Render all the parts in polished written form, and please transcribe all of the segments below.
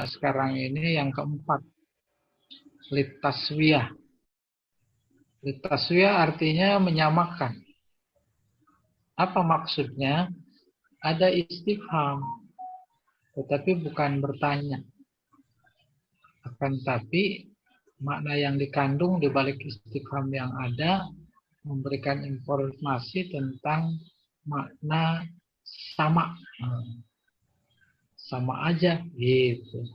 sekarang ini yang keempat, litaswiyah. Litaswiyah artinya menyamakan. Apa maksudnya? Ada istifham, tetapi bukan bertanya. Akan tapi makna yang dikandung di balik istifham yang ada memberikan informasi tentang makna sama. Sama aja gitu.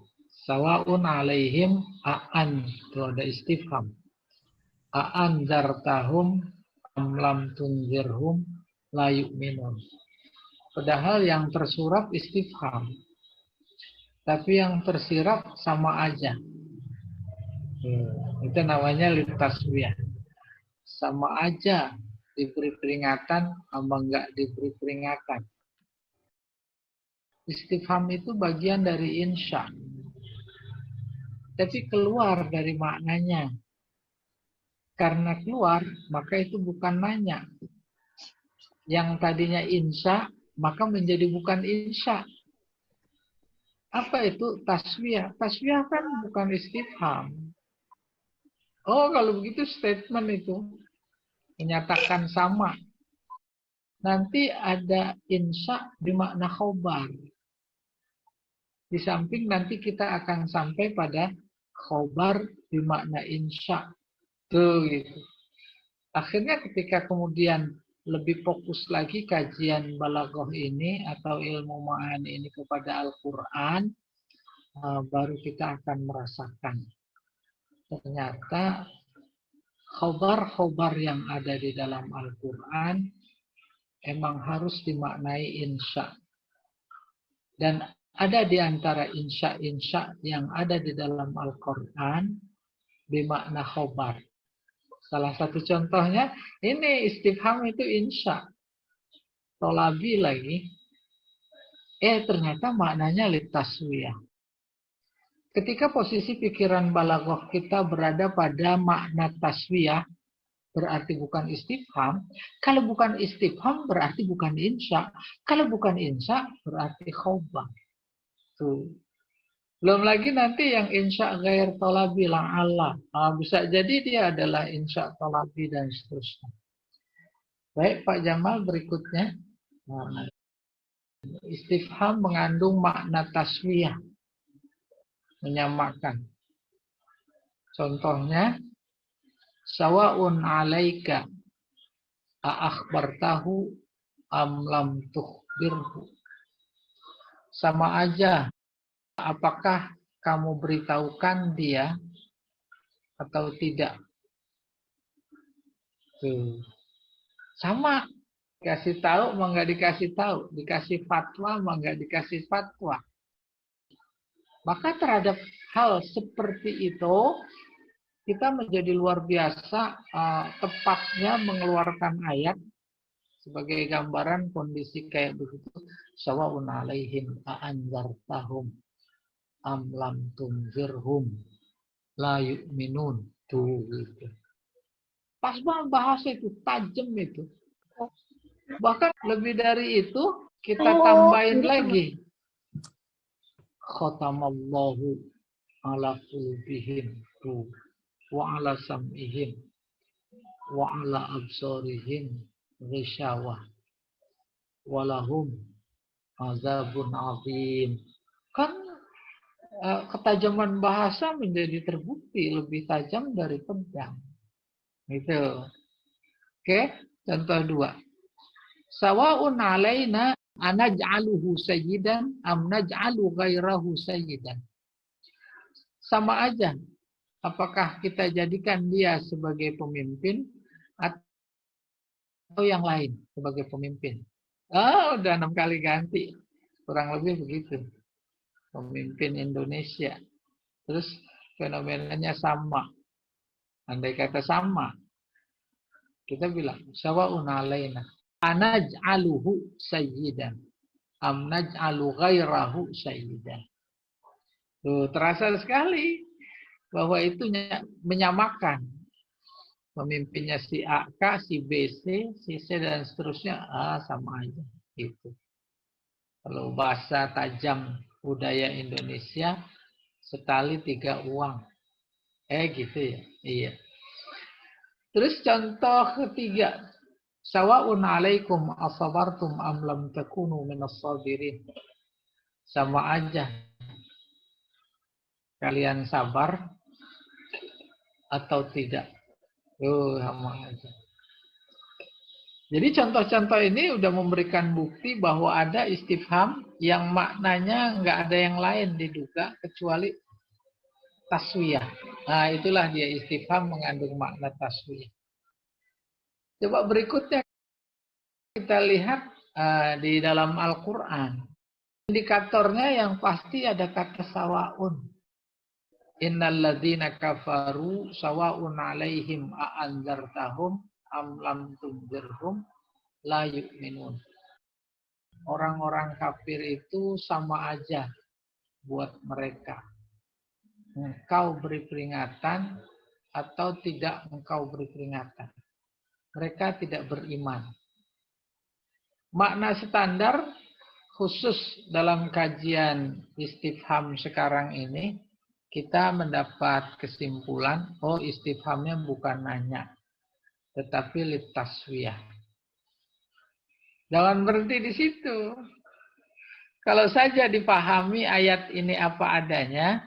Sawaun alaihim a'an, itu ada istifham. A'an dartahum am lam tunzirhum la yu'minun. Padahal yang tersurat istifham, tapi yang tersirap sama aja. Itu namanya litaswiyah. Sama aja diberi peringatan sama enggak diberi peringatan. Istifham itu bagian dari insya, tapi keluar dari maknanya. Karena keluar, maka itu bukan nanya. Yang tadinya insya, maka menjadi bukan insya. Apa itu taswiyah? Taswiyah kan bukan istifham. Oh, kalau begitu statement itu menyatakan sama. Nanti ada insya di makna khobar. Di samping nanti kita akan sampai pada khobar di makna insya. Tuh gitu. Akhirnya ketika kemudian lebih fokus lagi kajian balaghah ini atau ilmu ma'ani ini kepada Al-Quran, baru kita akan merasakan ternyata khobar-khobar yang ada di dalam Al-Quran emang harus dimaknai insya. Dan ada di antara insya-insya yang ada di dalam Al-Quran bermakna khobar. Salah satu contohnya, ini istifham itu insya. Tolabi lagi. Ternyata maknanya litaswiyah. Ketika posisi pikiran balaghah kita berada pada makna taswiyah, berarti bukan istifham. Kalau bukan istifham, berarti bukan insya. Kalau bukan insya, berarti khobar. Tuh. Belum lagi nanti yang insya ghair tolabi la'alla. Bisa jadi dia adalah insya tolabi dan seterusnya. Baik Pak Jamal, berikutnya. Istifham mengandung makna taswiyah. Menyamakan. Contohnya, sawa'un alaika a'akhbartahu am lam tukhbirhu. Sama aja. Apakah kamu beritahukan dia atau tidak? Tuh. Sama. Dikasih tahu, mau nggak dikasih tahu. Dikasih fatwa, mau nggak dikasih fatwa. Maka terhadap hal seperti itu, kita menjadi luar biasa tepatnya mengeluarkan ayat sebagai gambaran kondisi kayak begitu. Sawa'un alaihim a'anzartahum am lam tunzirhum la yu'minun. Tuh gitu. Pas banget bahasa itu, tajam itu. Bahkan lebih dari itu kita tambahin lagi. Khatamallahu ala qulubihim wa ala sam'ihim wa ala absarihim ghisyawah walahum azabun azim. Kan ketajaman bahasa menjadi terbukti lebih tajam dari pedang. Gitu. Oke, contoh 2. Sawa'un alaina anaj'aluhu sayyidan am naj'alu ghairahu sayyidan. Sama aja. Apakah kita jadikan dia sebagai pemimpin atau yang lain sebagai pemimpin? Udah 6 kali ganti. Kurang lebih begitu. Pemimpin Indonesia. Terus fenomenanya sama. Andai kata sama, kita bilang sawa'un alaina anaj'aluhu sayyidan am naj'alu ghairahu sayyidan. Tuh, terasa sekali bahwa itu menyamakan. Pemimpinnya si A, K, si B, si C dan seterusnya sama aja gitu. Kalau bahasa tajam budaya Indonesia, Setali 3 uang. Gitu ya. Iya. Terus contoh ketiga. Sawa'un 'alaikum asabartum am lam takunu minas sabirin. Sama aja. Kalian sabar atau tidak. Sama aja. Jadi contoh-contoh ini udah memberikan bukti bahwa ada istifham yang maknanya nggak ada yang lain diduga kecuali taswiyah. Nah, itulah dia istifham mengandung makna taswiyah. Coba berikutnya kita lihat di dalam Al-Quran. Indikatornya yang pasti ada kata sawa'un. Innal ladzina kafaru sawa'un 'alaihim a'anzartahum am lam tunzirhum la yu'minun. Orang-orang kafir itu sama aja buat mereka. Engkau beri peringatan atau tidak engkau beri peringatan. Mereka tidak beriman. Makna standar khusus dalam kajian istifham sekarang ini, kita mendapat kesimpulan, istifhamnya bukan nanya, tetapi litaswiyah. Jangan berhenti di situ. Kalau saja dipahami ayat ini apa adanya,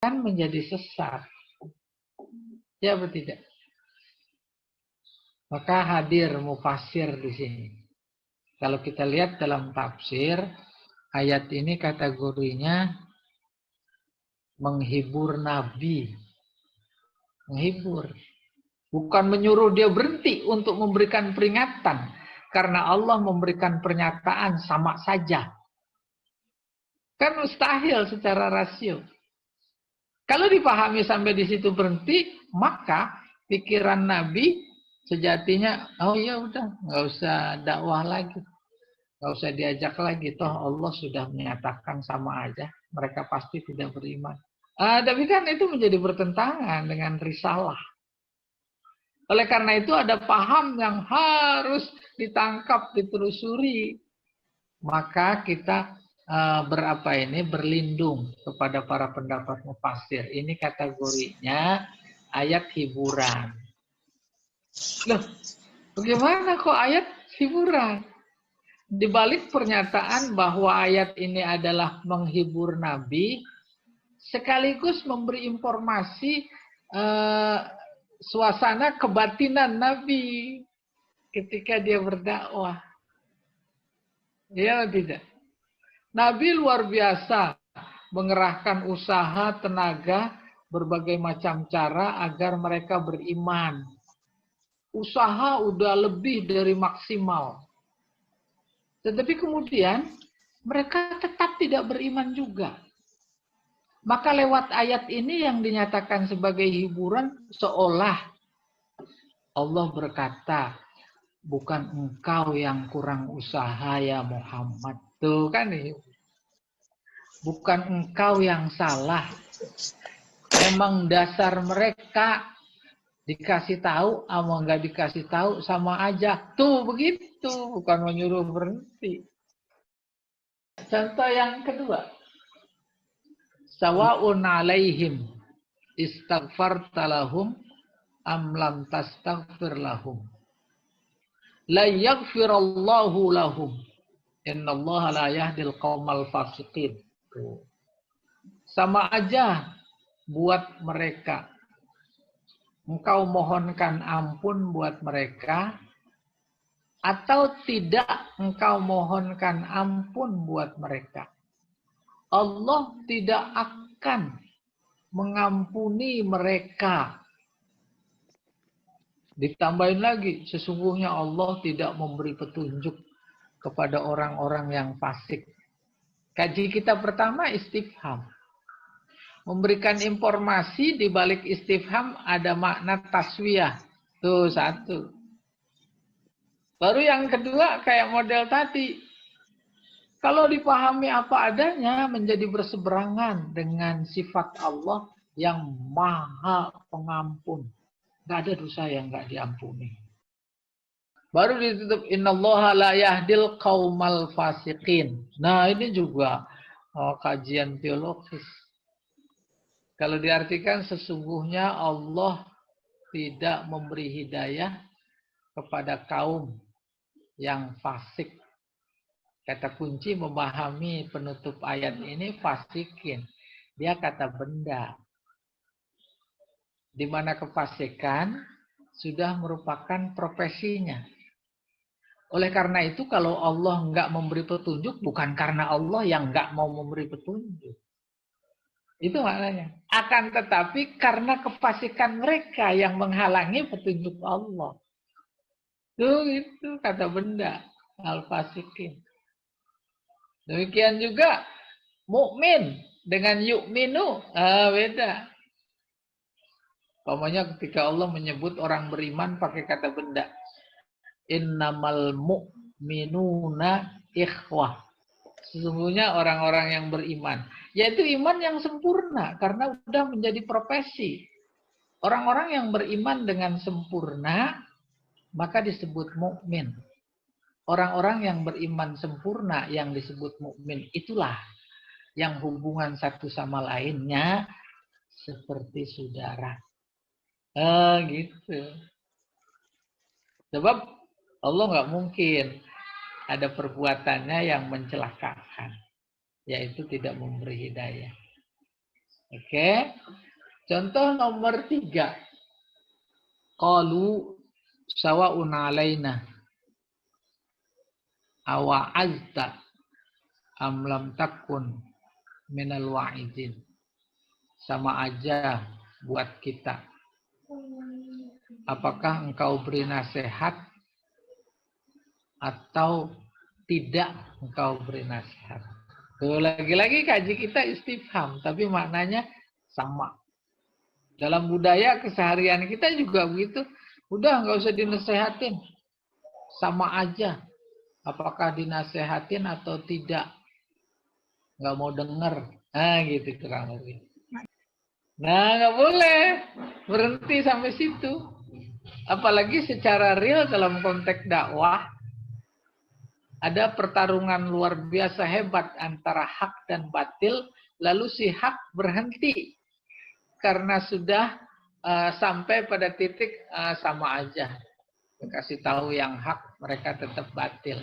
kan menjadi sesat. Ya atau tidak? Maka hadir mufassir di sini. Kalau kita lihat dalam tafsir, ayat ini kategorinya menghibur Nabi. Menghibur. Bukan menyuruh dia berhenti untuk memberikan peringatan. Karena Allah memberikan pernyataan sama saja. Kan mustahil secara rasio. Kalau dipahami sampai di situ berhenti, maka pikiran Nabi sejatinya, ya udah, nggak usah dakwah lagi. Nggak usah diajak lagi. Toh Allah sudah menyatakan sama aja. Mereka pasti tidak beriman. Tapi kan itu menjadi bertentangan dengan risalah. Oleh karena itu ada paham yang harus ditangkap, ditelusuri. Maka kita berlindung kepada para pendapat mufassir. Ini kategorinya ayat hiburan. Loh, bagaimana kok ayat hiburan? Di balik pernyataan bahwa ayat ini adalah menghibur Nabi, sekaligus memberi informasi suasana kebatinan Nabi ketika dia berdakwah. Ya tidak? Nabi luar biasa mengerahkan usaha, tenaga, berbagai macam cara agar mereka beriman. Usaha udah lebih dari maksimal. Tetapi kemudian mereka tetap tidak beriman juga. Maka lewat ayat ini yang dinyatakan sebagai hiburan, seolah Allah berkata, bukan engkau yang kurang usaha ya Muhammad. Tuh kan nih. Bukan engkau yang salah. Memang dasar mereka dikasih tahu sama nggak dikasih tahu sama aja. Tuh begitu, bukan menyuruh berhenti. Contoh yang kedua. Sawa'un 'alaihim istaghfarta lahum am lam tastaghfir lahum la yaghfirallahu lahum innallaha la yahdil qaumal fasiqin. Sama aja buat mereka. Engkau mohonkan ampun buat mereka atau tidak engkau mohonkan ampun buat mereka. Allah tidak akan mengampuni mereka. Ditambahin lagi, sesungguhnya Allah tidak memberi petunjuk kepada orang-orang yang fasik. Kaji kita pertama istifham. Memberikan informasi di balik istifham ada makna taswiyah. Tuh satu. Baru yang kedua kayak model tadi. Kalau dipahami apa adanya menjadi berseberangan dengan sifat Allah yang maha pengampun. Nggak ada dosa yang nggak diampuni. Baru ditutup innallaha la yahdil qaumal fasiqin. Nah, ini juga Oh, kajian teologis. Kalau diartikan sesungguhnya Allah tidak memberi hidayah kepada kaum yang fasik. Kata kunci memahami penutup ayat ini fasikin. Dia kata benda. Di mana kefasikan sudah merupakan profesinya. Oleh karena itu kalau Allah nggak memberi petunjuk, bukan karena Allah yang nggak mau memberi petunjuk. Itu maknanya. Akan tetapi karena kefasikan mereka yang menghalangi petunjuk Allah. Itu kata benda. Al-fasikin. Demikian juga mukmin dengan yu'minu. Beda. Pokoknya ketika Allah menyebut orang beriman pakai kata benda. Innamal mu'minuna ikhwah. Sesungguhnya orang-orang yang beriman. Yaitu iman yang sempurna. Karena sudah menjadi profesi. Orang-orang yang beriman dengan sempurna. Maka disebut mukmin. Orang-orang yang beriman sempurna yang disebut mukmin itulah. Yang hubungan satu sama lainnya. Seperti saudara. Gitu. Sebab Allah nggak mungkin ada perbuatannya yang mencelakakan, yaitu tidak memberi hidayah. Oke, contoh nomor 3. Qalu sawa'un alaina awa'azta am lam takun minal wa'idin. Sama aja buat kita. Apakah engkau beri nasihat atau tidak engkau beri nasihat? Tuh, lagi-lagi kaji kita istifham, tapi maknanya sama. Dalam budaya keseharian kita juga begitu. Udah nggak usah dinasehatin. Sama aja. Apakah dinasehatin atau tidak. Nggak mau denger. Gitu kurang lebih. Nah, nggak boleh. Berhenti sampai situ. Apalagi secara real dalam konteks dakwah. Ada pertarungan luar biasa hebat antara hak dan batil. Lalu si hak berhenti. Karena sudah sampai pada titik sama aja. Kasih tahu yang hak, mereka tetap batil.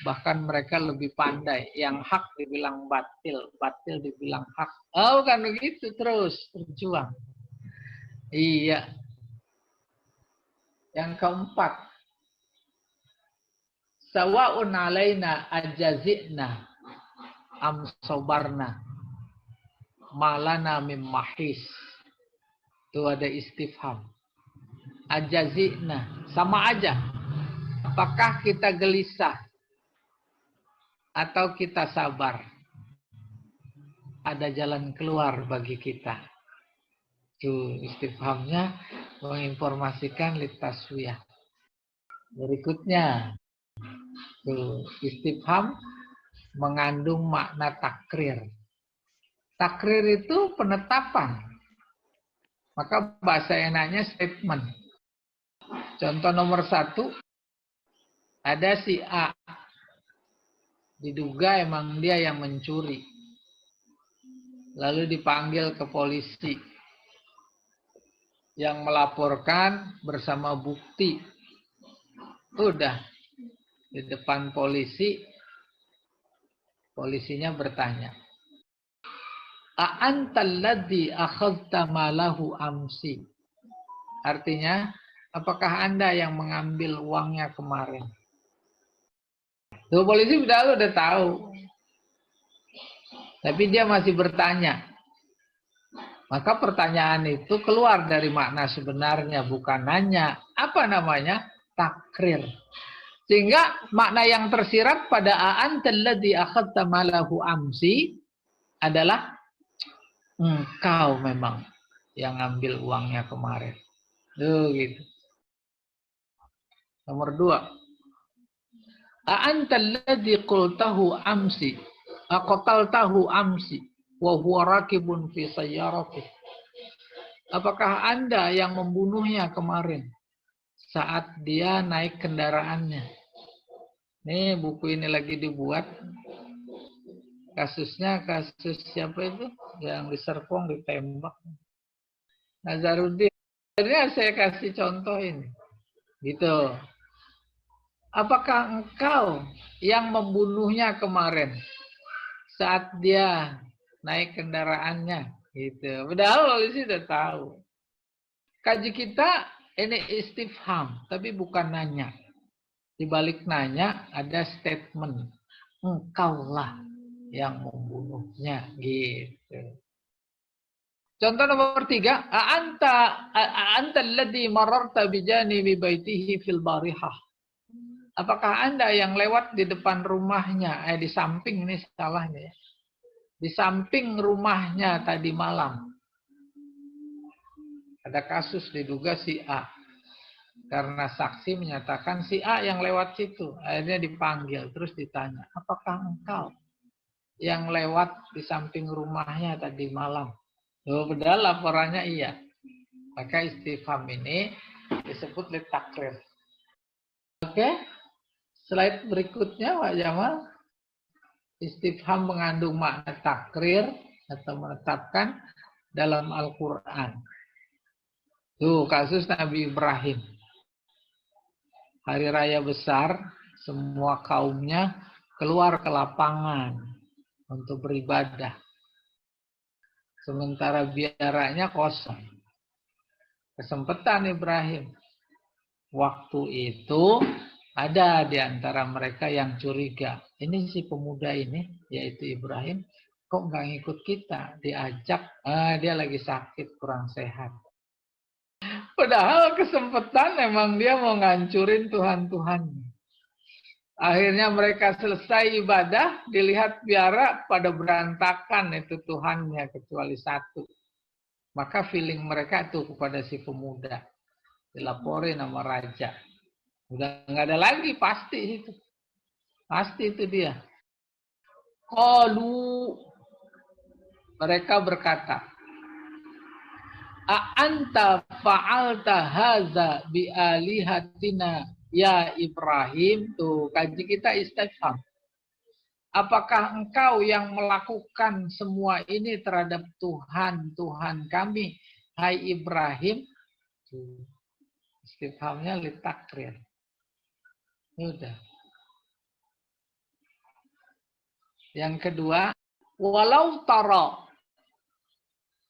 Bahkan mereka lebih pandai. Yang hak dibilang batil. Batil dibilang hak. Oh, kan begitu terus. Berjuang. Iya. Yang keempat. Sawa'un alaina ajazi'na am sobarna malana mim mahis. Itu ada istifham. Ajazi'na. Sama aja. Apakah kita gelisah atau kita sabar? Ada jalan keluar bagi kita. Itu istifhamnya menginformasikan litaswiyah. Berikutnya. Tuh, istifham mengandung makna takrir. Takrir itu penetapan. Maka bahasa enaknya statement. Contoh nomor 1. Ada si A. Diduga emang dia yang mencuri. Lalu dipanggil ke polisi. Yang melaporkan bersama bukti. Udah. Di depan polisi, polisinya bertanya, A'antal ladzi akhadta malahu amsi. Artinya, apakah Anda yang mengambil uangnya kemarin? Tuh, polisi udah tahu. Tapi dia masih bertanya. Maka pertanyaan itu keluar dari makna sebenarnya, bukan nanya. Apa namanya? Takrir. Sehingga makna yang tersirat pada a'antal ladzi akhadta malahu amsi adalah engkau memang yang ngambil uangnya kemarin. Tuh gitu. Nomor 2. A'antal ladzi qultahu amsi aqtaltahu amsi wa huwa rakibun fi sayyaratihi. Apakah Anda yang membunuhnya kemarin saat dia naik kendaraannya? Nih buku ini lagi dibuat Kasusnya kasus siapa itu? Yang di Serpong ditembak. Nazarudin. Akhirnya saya kasih contoh ini. Gitu. Apakah engkau yang membunuhnya kemarin saat dia naik kendaraannya? Gitu. Padahal polisi sudah tahu. Kaji kita ini istifham, tapi bukan nanya. Di balik nanya ada statement. Engkaulah yang membunuhnya. Gitu. Contoh nomor 3. Anta alladhi mararta bijanibi baitihi fil barihah. Apakah Anda yang lewat di depan rumahnya, di samping ini salahnya ya. Di samping rumahnya tadi malam. Ada kasus diduga si A. Karena saksi menyatakan si A yang lewat situ. Akhirnya dipanggil, terus ditanya, apakah engkau yang lewat di samping rumahnya tadi malam? Padahal laporannya iya. Maka istifham ini disebut litakrir. Oke, slide berikutnya Pak Jamal. Istifham mengandung makna takrir atau menetapkan dalam Al-Quran. Tuh kasus Nabi Ibrahim. Hari raya besar, semua kaumnya keluar ke lapangan untuk beribadah. Sementara biaranya kosong. Kesempatan Ibrahim. Waktu itu ada di antara mereka yang curiga. Ini si pemuda ini, yaitu Ibrahim, kok nggak ngikut kita? Diajak, dia lagi sakit, kurang sehat. Padahal kesempatan memang dia mau ngancurin Tuhan-Tuhan. Akhirnya mereka selesai ibadah, dilihat biara pada berantakan itu Tuhannya kecuali satu. Maka feeling mereka itu kepada si pemuda. Dilaporin sama raja. Udah nggak ada lagi, pasti itu. Pasti itu dia. Qalu, mereka berkata, a'anta fa'alta haza bi'alihatina ya Ibrahim. Tuh, kaji kita istifham. Apakah engkau yang melakukan semua ini terhadap Tuhan, Tuhan kami, hai Ibrahim? Tuh, istifhamnya litakrir. Udah. Yang kedua, walau tara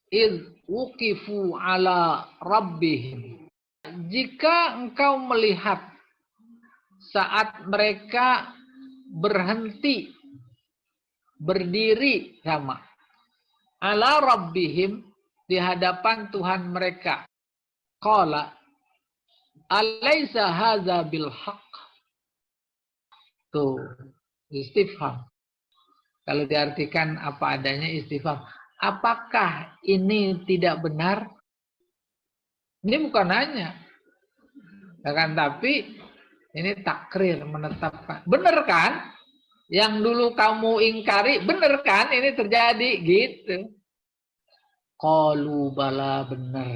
id wuqifu ala rabbihim. Jika engkau melihat saat mereka berhenti, berdiri sama ala rabbihim di hadapan Tuhan mereka. Qala alaysa hadza bil haqq. Tuh, istifham. Kalau diartikan apa adanya istifham. Apakah ini tidak benar? Ini bukan nanya. Kan, tapi ini takrir, menetapkan. Benar kan? Yang dulu kamu ingkari, benar kan? Ini terjadi, gitu. Qalu bala, benar.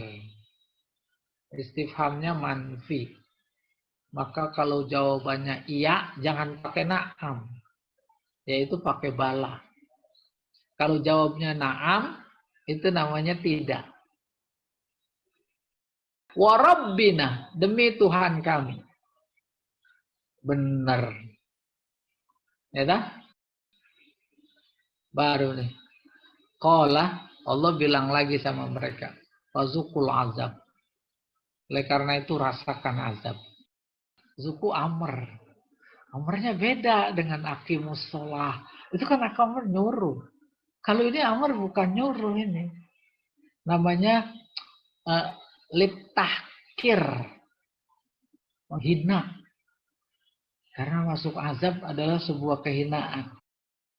Istifhamnya manfi. Maka kalau jawabannya iya, jangan pakai na'am. Yaitu pakai bala. Kalau jawabnya na'am, itu namanya tidak. Wa rabbina, demi Tuhan kami. Benar. Ya dah? Baru nih. Qala, Allah bilang lagi sama mereka. Fazukul azab. Oleh karena itu rasakan azab. Zuku amr. Amrnya beda dengan aqimus sholah. Itu kan amr nyuruh. Kalau ini amr bukan nyuruh ini. Namanya litahkir. Menghina. Karena masuk azab adalah sebuah kehinaan.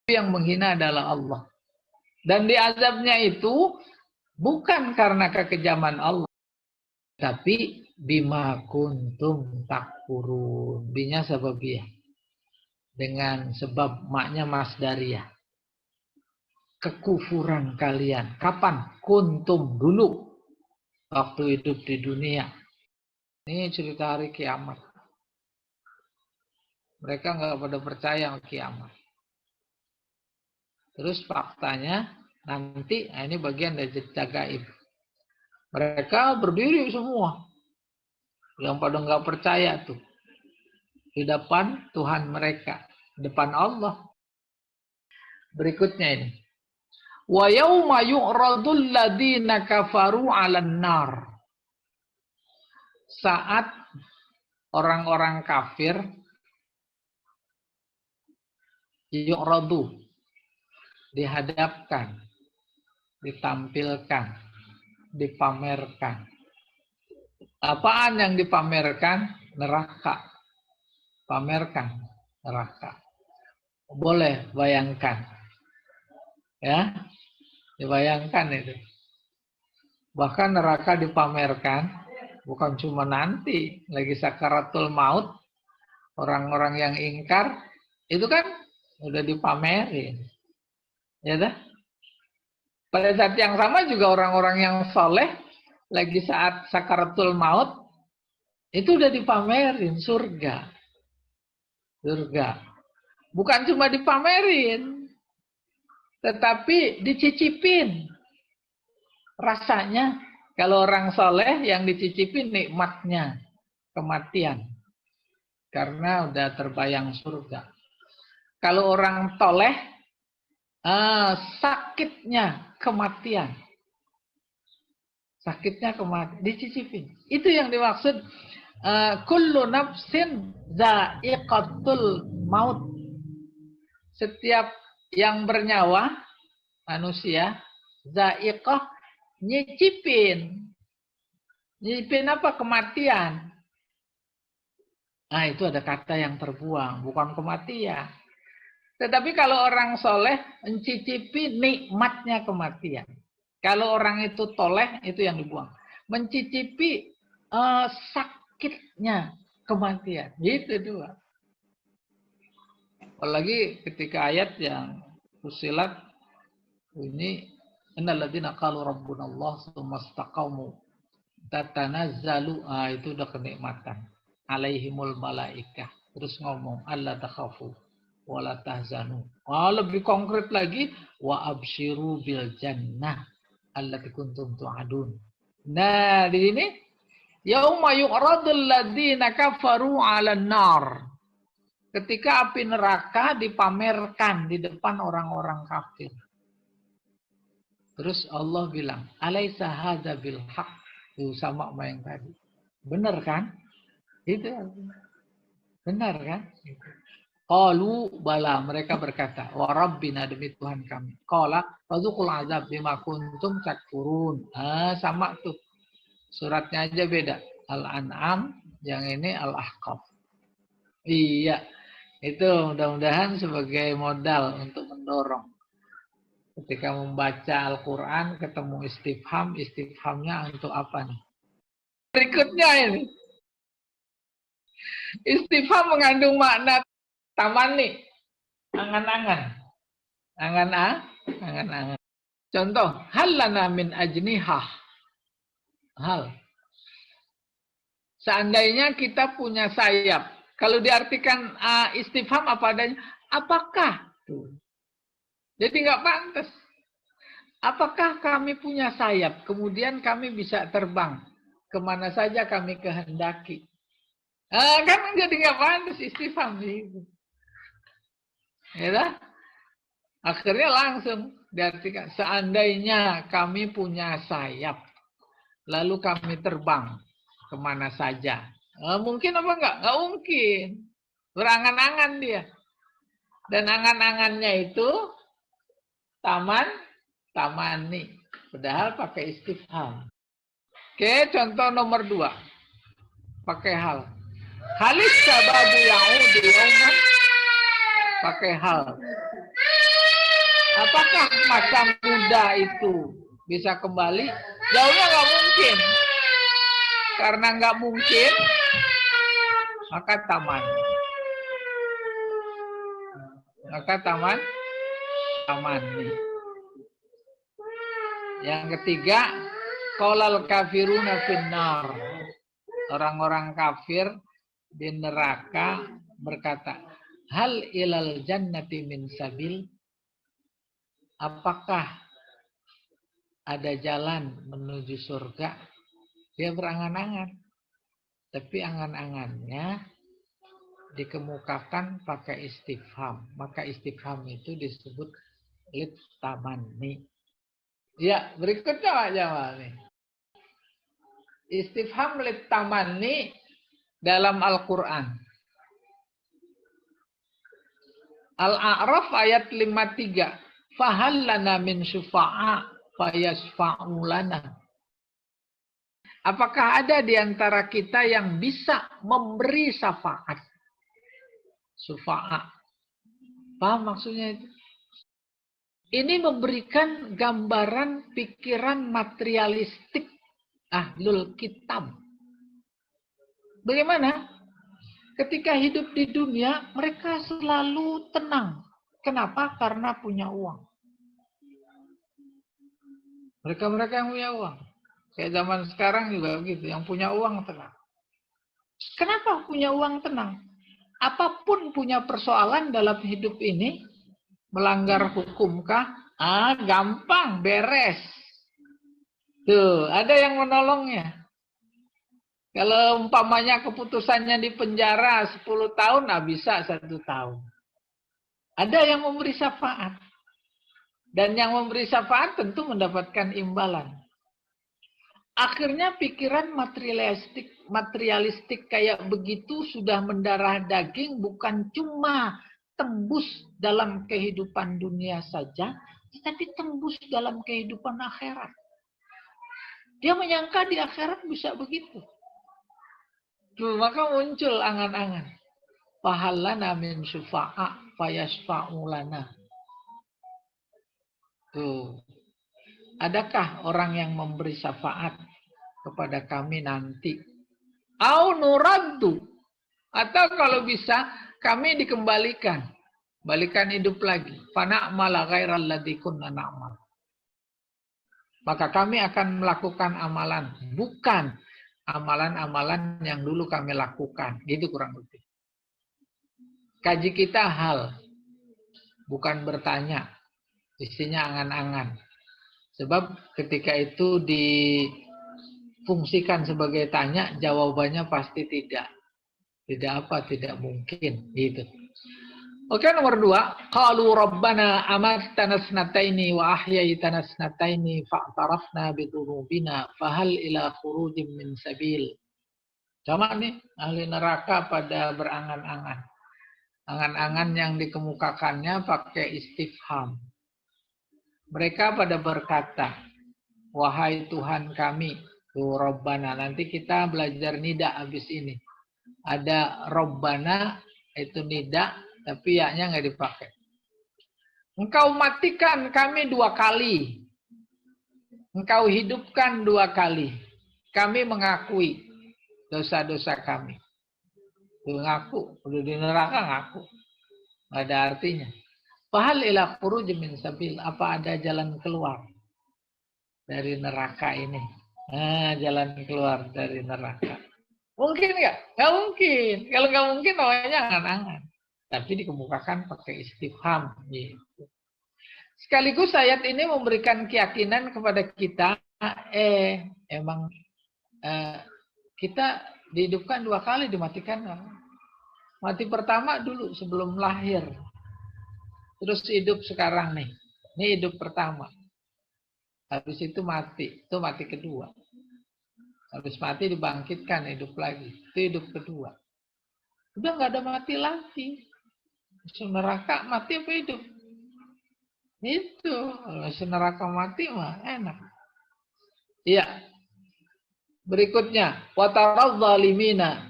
Yang menghina adalah Allah. Dan di azabnya itu bukan karena kekejaman Allah. Tapi bima kuntum takfurun. Binya sababiyah. Dengan sebab maknya masdariyah. Kekufuran kalian. Kapan? Kuntum dulu. Waktu hidup di dunia. Ini cerita hari kiamat. Mereka nggak pada percaya kiamat. Terus faktanya nanti, nah ini bagian dari cerita gaib. Mereka berdiri semua. Yang pada nggak percaya tuh. Di depan Tuhan mereka. Depan Allah. Berikutnya ini. Wa yauma yu'radul ladzina kafaru 'alan nar. Saat orang-orang kafir yu'radu, dihadapkan, ditampilkan, dipamerkan. Apaan yang dipamerkan? Neraka. Pamerkan neraka. Boleh bayangkan. Ya, dibayangkan itu. Bahkan neraka dipamerkan, bukan cuma nanti, lagi sakaratul maut, orang-orang yang ingkar, itu kan udah dipamerin. Ya dah. Pada saat yang sama juga orang-orang yang soleh, lagi saat sakaratul maut, itu udah dipamerin surga. Surga. Bukan cuma dipamerin, tetapi dicicipin. Rasanya, kalau orang soleh yang dicicipin nikmatnya kematian. Karena udah terbayang surga. Kalau orang toleh, sakitnya kematian. Sakitnya kematian, dicicipin. Itu yang dimaksud kullu nafsin za'iqatul maut. Setiap yang bernyawa, manusia, za'iqah, nyicipin. Nyicipin apa? Kematian. Nah, itu ada kata yang terbuang, bukan kematian. Tetapi kalau orang soleh, mencicipi nikmatnya kematian. Kalau orang itu toleh, itu yang dibuang. Mencicipi sakitnya kematian. Gitu dua. Apalagi ketika ayat yang Fussilat ini, innalladzina qalu rabbunallah tsumma istaqamu tatanazzalu, itu udah kenikmatan. Alaihimul malaikah. Terus ngomong, alla takhafu wala tahzanu. Lebih konkret lagi, wa absyiru bil jannah allati kuntum tu'adun. Nah, di sini yauma yu'radul ladzina kafaru 'alan nar. Ketika api neraka dipamerkan di depan orang-orang kafir. Terus Allah bilang, alaisa hadza bil haqq. Itu sama sama yang tadi. Benar kan? Itu benar kan? Qalu bala, mereka berkata, wa rabbina, demi Tuhan kami. Qala fadzuqul azab bima kuntum takfurun. Sama tuh. Suratnya aja beda. Al-An'am, yang ini Al-Ahqaf. Iya. Itu mudah-mudahan sebagai modal untuk mendorong. Ketika membaca Al-Quran ketemu istifham, istifhamnya untuk apa nih? Berikutnya ini. Istifham mengandung makna tamani, angan-angan. Angan-angan. Contoh, hal lana min ajnihah. Hal. Seandainya kita punya sayap. Kalau diartikan istifham apa adanya, apakah? Jadi nggak pantas. Apakah kami punya sayap, kemudian kami bisa terbang kemana saja kami kehendaki? Kan jadi nggak pantas istifham itu. Ya, akhirnya langsung diartikan, seandainya kami punya sayap, lalu kami terbang kemana saja. Mungkin apa enggak? Enggak mungkin. Berangan-angan dia. Dan angan-angannya itu tamani. Padahal pakai istifham. Oke, contoh nomor 2. Pakai hal. Halis sababu ya'udu yawman. Pakai hal. Apakah masa muda itu bisa kembali? Jauhnya nggak mungkin. Karena nggak mungkin, maka taman. Maka taman nih. Yang ketiga, qaulal kafiruna finnar. Orang-orang kafir di neraka berkata, hal ilal jannati min sabil. apakah ada jalan menuju surga? Dia berangan-angan. Tapi angan-angannya dikemukakan pakai istifham. Maka istifham itu disebut litamani. Ya, berikutnya Pak Jamal nih. Istifham litamani dalam Al-Quran. Al-A'raf ayat 53. Fahal lana min syufa'a fayasfa'u lana. Apakah ada di antara kita yang bisa memberi syafaat? Syufa'a. Paham maksudnya itu? Ini memberikan gambaran pikiran materialistik ahlul kitab. Bagaimana? Ketika hidup di dunia, mereka selalu tenang. Kenapa? Karena punya uang. Mereka-mereka yang punya uang. Kayak zaman sekarang juga begitu. Yang punya uang tenang. Kenapa punya uang tenang? Apapun punya persoalan dalam hidup ini, melanggar hukumkah? Gampang, beres. Tuh, ada yang menolongnya. Kalau umpamanya keputusannya di penjara 10 tahun, bisa 1 tahun. Ada yang memberi syafaat. Dan yang memberi syafaat tentu mendapatkan imbalan. Akhirnya pikiran materialistik kayak begitu sudah mendarah daging, bukan cuma tembus dalam kehidupan dunia saja, tapi tembus dalam kehidupan akhirat. Dia menyangka di akhirat bisa begitu. Tuh, maka muncul angan-angan. Fahalana min syufa'a fayasfa'u lana. Tuh. Adakah orang yang memberi syafaat kepada kami nanti? Au nuraddu. Atau kalau bisa kami dikembalikan. Balikan hidup lagi. Fana'mala ghairal ladzi kunna na'mal. Maka kami akan melakukan amalan. Bukan amalan-amalan yang dulu kami lakukan. Gitu kurang lebih. Kaji kita hal. Bukan bertanya. Isinya angan-angan. Sebab ketika itu difungsikan sebagai tanya, jawabannya pasti tidak. Tidak apa, tidak mungkin. Gitu. Oke, nomor 2. Qalu rabbana amatana snataini wa ahyaitana snataini fa'tarafna bidunubina fahal ila khurujim min sabil. Sama nih, ahli neraka pada berangan-angan. Angan-angan yang dikemukakannya pakai istifham. Mereka pada berkata, wahai Tuhan kami, tuh Rabbana. Nanti kita belajar nida habis ini. Ada Rabbana, itu nida, tapi ya-nya nggak dipakai. Engkau matikan kami 2 kali. Engkau hidupkan 2 kali. Kami mengakui dosa-dosa kami. Tuh ngaku, udah di neraka ngaku. Nggak ada artinya. Fahal ila khuruj min sabil. Apa ada jalan keluar dari neraka ini? Jalan keluar dari neraka. Mungkin nggak? Nggak mungkin. Kalau nggak mungkin namanya angan-angan. Tapi dikemukakan pakai istifham. Gitu. Sekaligus ayat ini memberikan keyakinan kepada kita. Emang kita dihidupkan 2 kali, dimatikan. Mati pertama dulu sebelum lahir. Terus hidup sekarang nih. Ini hidup pertama. Habis itu mati. Itu mati kedua. Habis mati dibangkitkan, hidup lagi. Itu hidup kedua. Udah nggak ada mati lagi. Neraka mati apa hidup? Itu. Kalau neraka mati mah enak. Iya. Berikutnya. Wataradz zalimina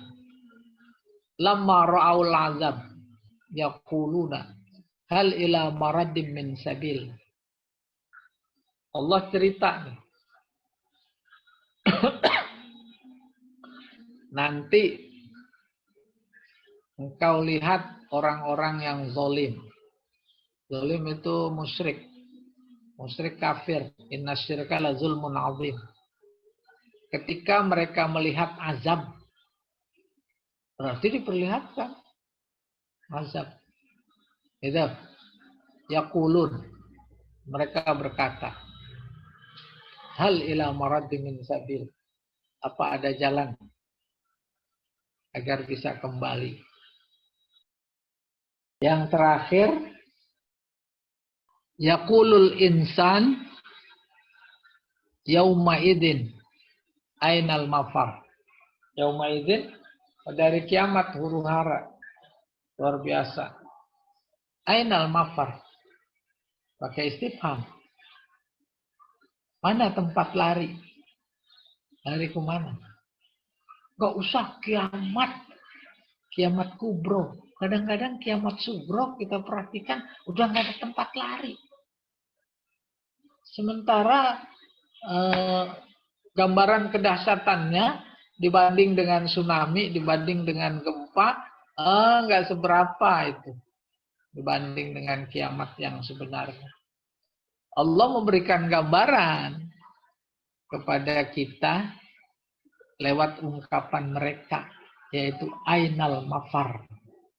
lamma ra'aul azab yaquluna hal ila maradim min sabil. Allah cerita nih. Nanti engkau lihat orang-orang yang zalim. Zalim itu musyrik. Musyrik kafir. Inna syirka la zulmun azim. Ketika mereka melihat azab, berarti diperlihatkan azab. Itu yaqulun. Mereka berkata, hal ila maraddi min sabil. Apa ada jalan agar bisa kembali? Yang terakhir, yaqulul insan yauma idin ainal mafar. Yauma idin dari kiamat huru hara. Luar biasa. Ainal mafar. Pakai istifham. Mana tempat lari? Lari ke mana? Gak usah kiamat. Kiamat kubro. Kadang-kadang kiamat sugro kita perhatikan udah gak ada tempat lari. Sementara gambaran kedahsyatannya dibanding dengan tsunami, dibanding dengan gempa, nggak seberapa itu dibanding dengan kiamat yang sebenarnya. Allah memberikan gambaran kepada kita lewat ungkapan mereka, yaitu ainal mafar.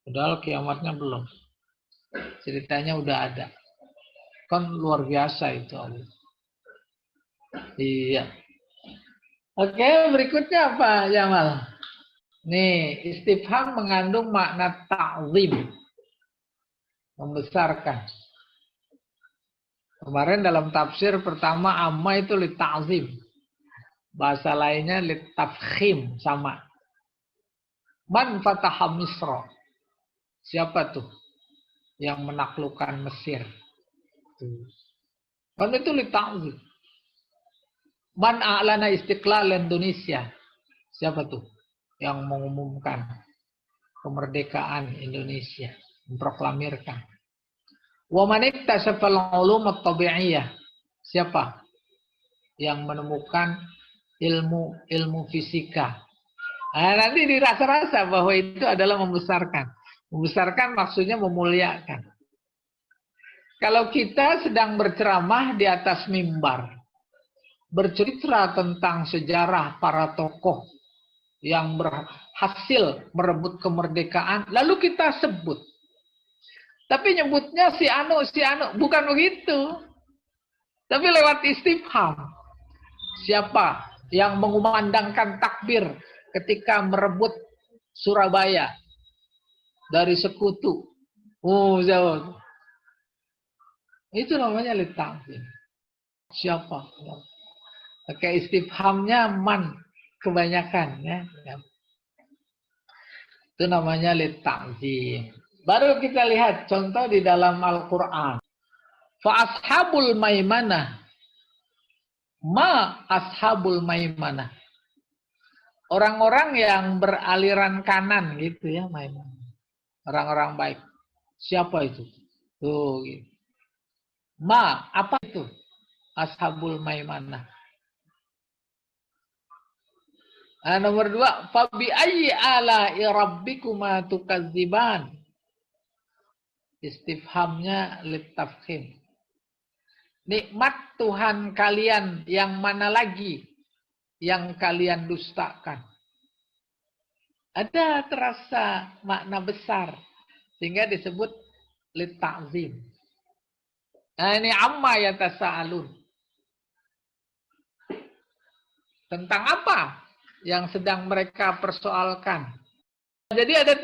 Padahal kiamatnya belum. Ceritanya udah ada. Kan luar biasa itu Allah. Iya. Oke, berikutnya apa, Jamal? Nih, istifham mengandung makna ta'zim. Membesarkan. Kemarin dalam tafsir pertama amma itu li ta'zim. Bahasa lainnya li tafkhim, sama. Man fataha Misra. Siapa tuh yang menaklukkan Mesir? Kan itu li ta'zim. Man a'lana istiqlal Indonesia. Siapa tuh yang mengumumkan kemerdekaan Indonesia, memproklamirkan. Wa man iktasafal ulum at-tabi'iyah. Siapa yang menemukan ilmu fisika? Nanti dirasa-rasa bahwa itu adalah membesarkan. Membesarkan maksudnya memuliakan. Kalau kita sedang berceramah di atas mimbar, bercerita tentang sejarah para tokoh yang berhasil merebut kemerdekaan, lalu kita sebut. Tapi nyebutnya si anu, bukan begitu. Tapi lewat istifham. Siapa yang mengumandangkan takbir ketika merebut Surabaya dari sekutu? Oh, jauh. Itu namanya litakzim. Siapa? Pakai istifhamnya man kebanyakan, ya. Itu namanya litakzim. Baru kita lihat contoh di dalam Al-Quran. Fa ashabul maimanah. Ma ashabul maimanah. Orang-orang yang beraliran kanan gitu ya, maimanah. Orang-orang baik. Siapa itu? Tuh gitu. Ma, apa itu? Ashabul maimanah. Nah, nomor 2, fa bi ayyi ala'i rabbikuma tukadziban. Istifhamnya litafkhim. Nikmat Tuhan kalian yang mana lagi yang kalian dustakan? Ada terasa makna besar sehingga disebut litakzim. Nah, ini amma yatasaalun. Tentang apa yang sedang mereka persoalkan? Jadi ada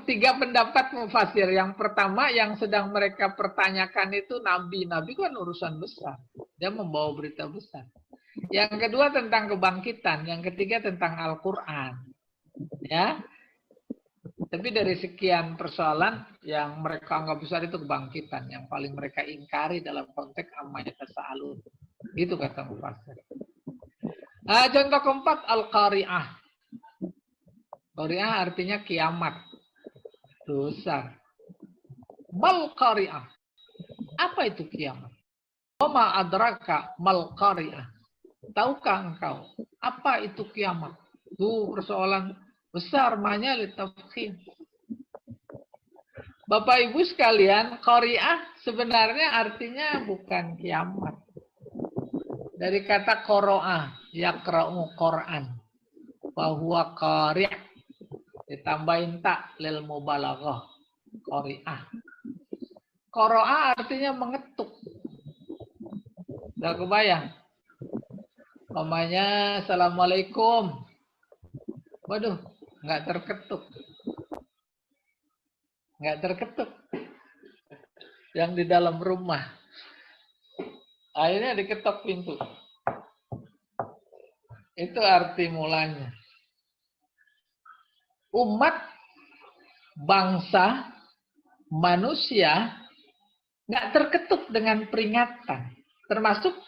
tiga pendapat mufasir. Yang pertama yang sedang mereka pertanyakan itu Nabi. Nabi kan urusan besar. Dia membawa berita besar. Yang kedua tentang kebangkitan. Yang ketiga tentang Al-Quran. Ya. Tapi dari sekian persoalan yang mereka anggap besar itu kebangkitan. Yang paling mereka ingkari dalam konteks amma yatasaalun. Itu kata mufasir. Nah, contoh keempat Al-Qari'ah. Qari'ah artinya kiamat. Dosa. Mal qari'ah. Apa itu kiamat? Wama adraka mal qari'ah. Tahukah engkau apa itu kiamat? Itu persoalan besar, maknanya litafkhim. Bapak Ibu sekalian, qari'ah sebenarnya artinya bukan kiamat. Dari kata qara'a, yaqra'u Qur'an. Fahuwa qari'. Ditambahin tak lil mubalaghah. Qari'ah. Qara'a artinya mengetuk. Udah kebayang? Umpamanya Assalamualaikum. Waduh, nggak terketuk. Nggak terketuk. Yang di dalam rumah. Akhirnya diketok pintu. Itu arti mulanya. Umat, bangsa, manusia nggak terketuk dengan peringatan. Termasuk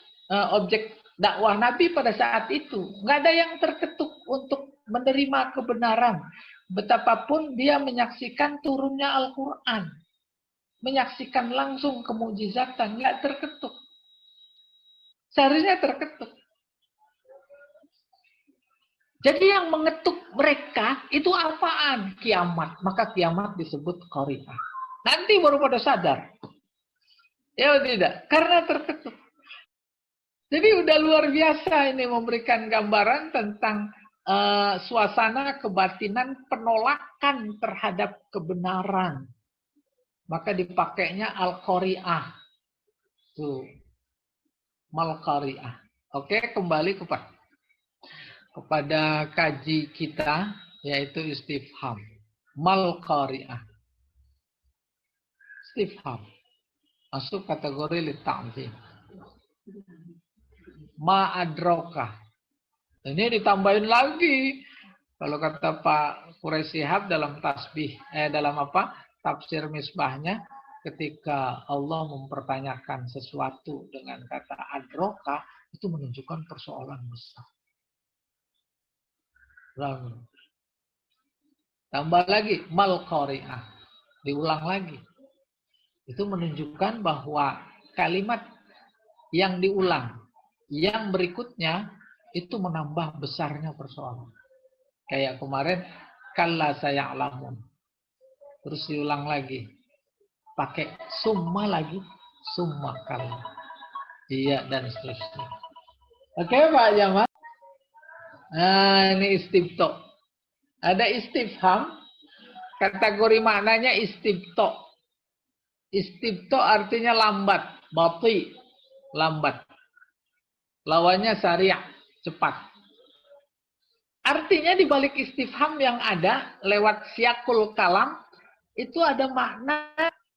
objek dakwah Nabi pada saat itu. Nggak ada yang terketuk untuk menerima kebenaran. Betapapun dia menyaksikan turunnya Al-Quran. Menyaksikan langsung kemujizatan. Nggak terketuk. Seharusnya terketuk. Jadi yang mengetuk mereka itu apaan? Kiamat. Maka kiamat disebut qari'ah. Nanti baru pada sadar. Ya tidak? Karena terketuk. Jadi udah luar biasa ini memberikan gambaran tentang suasana kebatinan penolakan terhadap kebenaran. Maka dipakainya al-qari'ah. Tuh. Mal-qari'ah. Oke, kembali kepada kaji kita, yaitu istifham. Mal-qari'ah. Istifham. Masuk kategori litta'zim. Ma'adroka. Ini ditambahin lagi. Kalau kata Pak Quraisy dalam tasbih, dalam tafsir misbahnya, ketika Allah mempertanyakan sesuatu dengan kata adroka, itu menunjukkan persoalan besar. Lalu, tambah lagi, mal qari'ah. Diulang lagi. Itu menunjukkan bahwa kalimat yang diulang, yang berikutnya, itu menambah besarnya persoalan. Kayak kemarin, kalla saya'lamun. Terus diulang lagi. Pakai summa lagi. Summa kalla. Iya, dan seterusnya. Oke Pak Jamal. Nah, ini istifto. Ada istifham. Kategori maknanya istifto. Istifto artinya lambat. Bati. Lambat. Lawannya syariah. Cepat. Artinya di balik istifham yang ada lewat siyakul kalam itu ada makna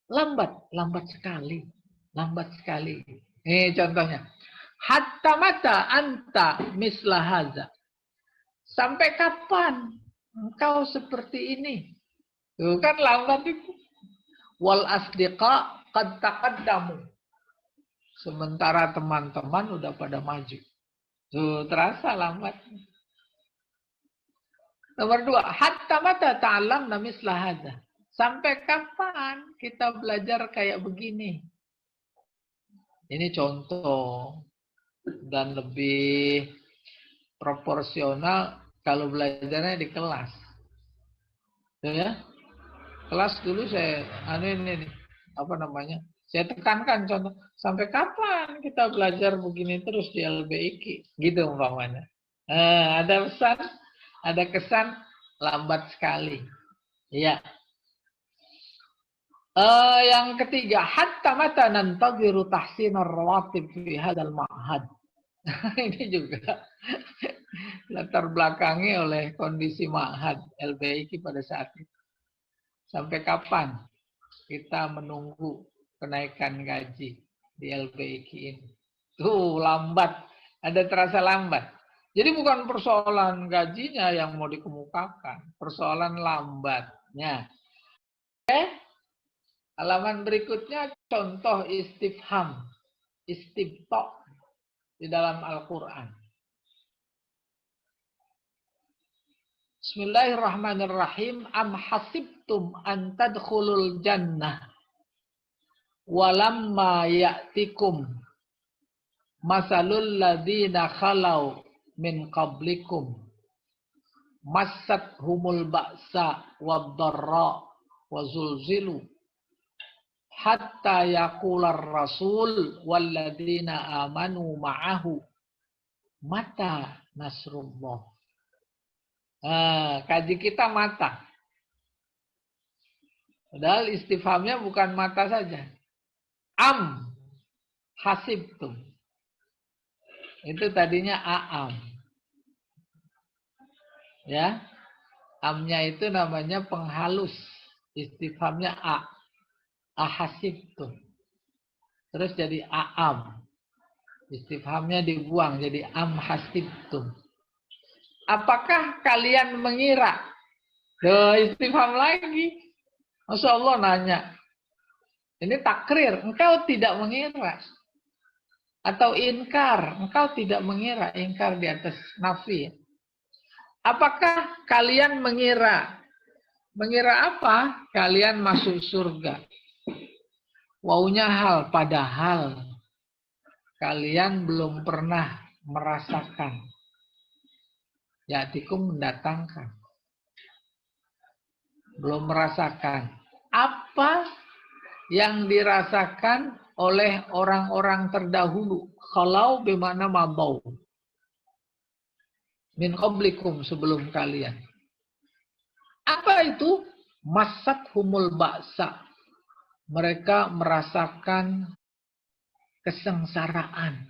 lambat, lambat sekali, lambat sekali. Ini contohnya. Hatta mata anta mislahaza. Sampai kapan engkau seperti ini? Tuh kan lambat itu. Wal asdiqa qad taqaddamu. Sementara teman-teman udah pada maju. Tuh terasa lambat. Nomor 2, hatta mata ta'allamna misla hadza. Sampai kapan kita belajar kayak begini? Ini contoh dan lebih proporsional kalau belajarnya di kelas. Ya. Kelas dulu saya ini saya tekankan contoh sampai kapan kita belajar begini terus di LBIK gitu umpamanya. Ada pesan, ada kesan lambat sekali. Iya. Yang ketiga, hatta mata nantaziru tahsinar rawatib fi hadzal ma'had. Ini juga latar belakangi oleh kondisi ma'had LBIK pada saat itu. Sampai kapan kita menunggu kenaikan gaji di LBIK ini? Tuh lambat, ada terasa lambat. Jadi bukan persoalan gajinya yang mau dikemukakan, persoalan lambatnya. Oke, halaman berikutnya contoh istifham, istifto di dalam Al-Quran. Bismillahirrahmanirrahim. Am hasibtum an tadkhulul jannah walamma ya'tikum masalul ladzina khalau min qablikum massat humul ba'sa wad-dharra wa zulzilu hatta yaqular rasul walladzina amanu ma'ahu mata nasrullah. Kaji kita mata. Padahal istifhamnya bukan mata saja. Am hasibtum. Itu tadinya a'am. Ya. Amnya itu namanya penghalus. Istifhamnya a. Ahasibtum. Terus jadi a'am. Istifhamnya dibuang jadi am hasibtum. Apakah kalian mengira? Istifham lagi. Masya Allah nanya. Ini takrir. Engkau tidak mengira. Atau inkar. Engkau tidak mengira. Inkar di atas nafi. Apakah kalian mengira? Mengira apa? Kalian masuk surga. Waunya hal. Padahal kalian belum pernah merasakan. Ya'tikum mendatangkan. Belum merasakan. Apa yang dirasakan oleh orang-orang terdahulu. Kalau bimana mabau. Min qablikum sebelum kalian. Apa itu? Masat humul ba'sa. Mereka merasakan kesengsaraan.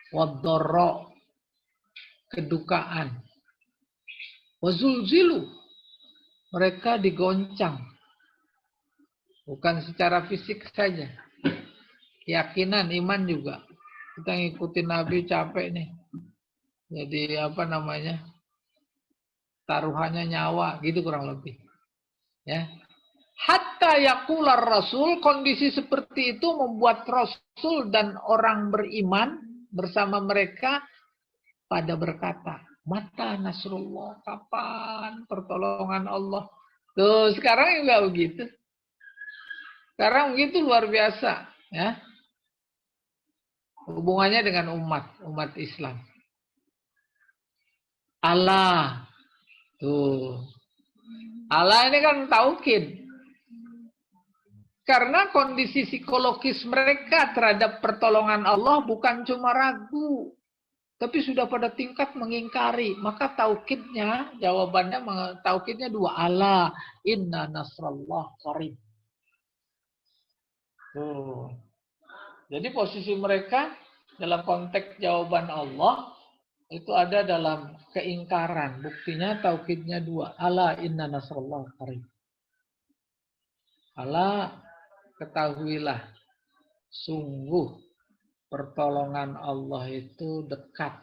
Wadorro. Kedukaan. Wazulzilu. Mereka digoncang. Bukan secara fisik saja. Keyakinan, iman juga. Kita ngikutin Nabi capek nih. Jadi apa namanya? Taruhannya nyawa, gitu kurang lebih. Ya. Hatta yaqular Rasul, kondisi seperti itu membuat Rasul dan orang beriman bersama mereka pada berkata, mata nasrullah, kapan pertolongan Allah? Tuh, sekarang juga begitu. Sekarang begitu luar biasa, ya. Hubungannya dengan umat Islam. Allah. Tuh. Allah ini kan taukid. Karena kondisi psikologis mereka terhadap pertolongan Allah bukan cuma ragu. Tapi sudah pada tingkat mengingkari. Maka taukidnya, jawabannya, taukidnya dua. Allah, inna nasrallah qarib. Tuh. Jadi posisi mereka dalam konteks jawaban Allah, itu ada dalam keingkaran. Buktinya taukidnya dua. Allah, inna nasrallah qarib. Allah, ketahuilah, sungguh pertolongan Allah itu dekat.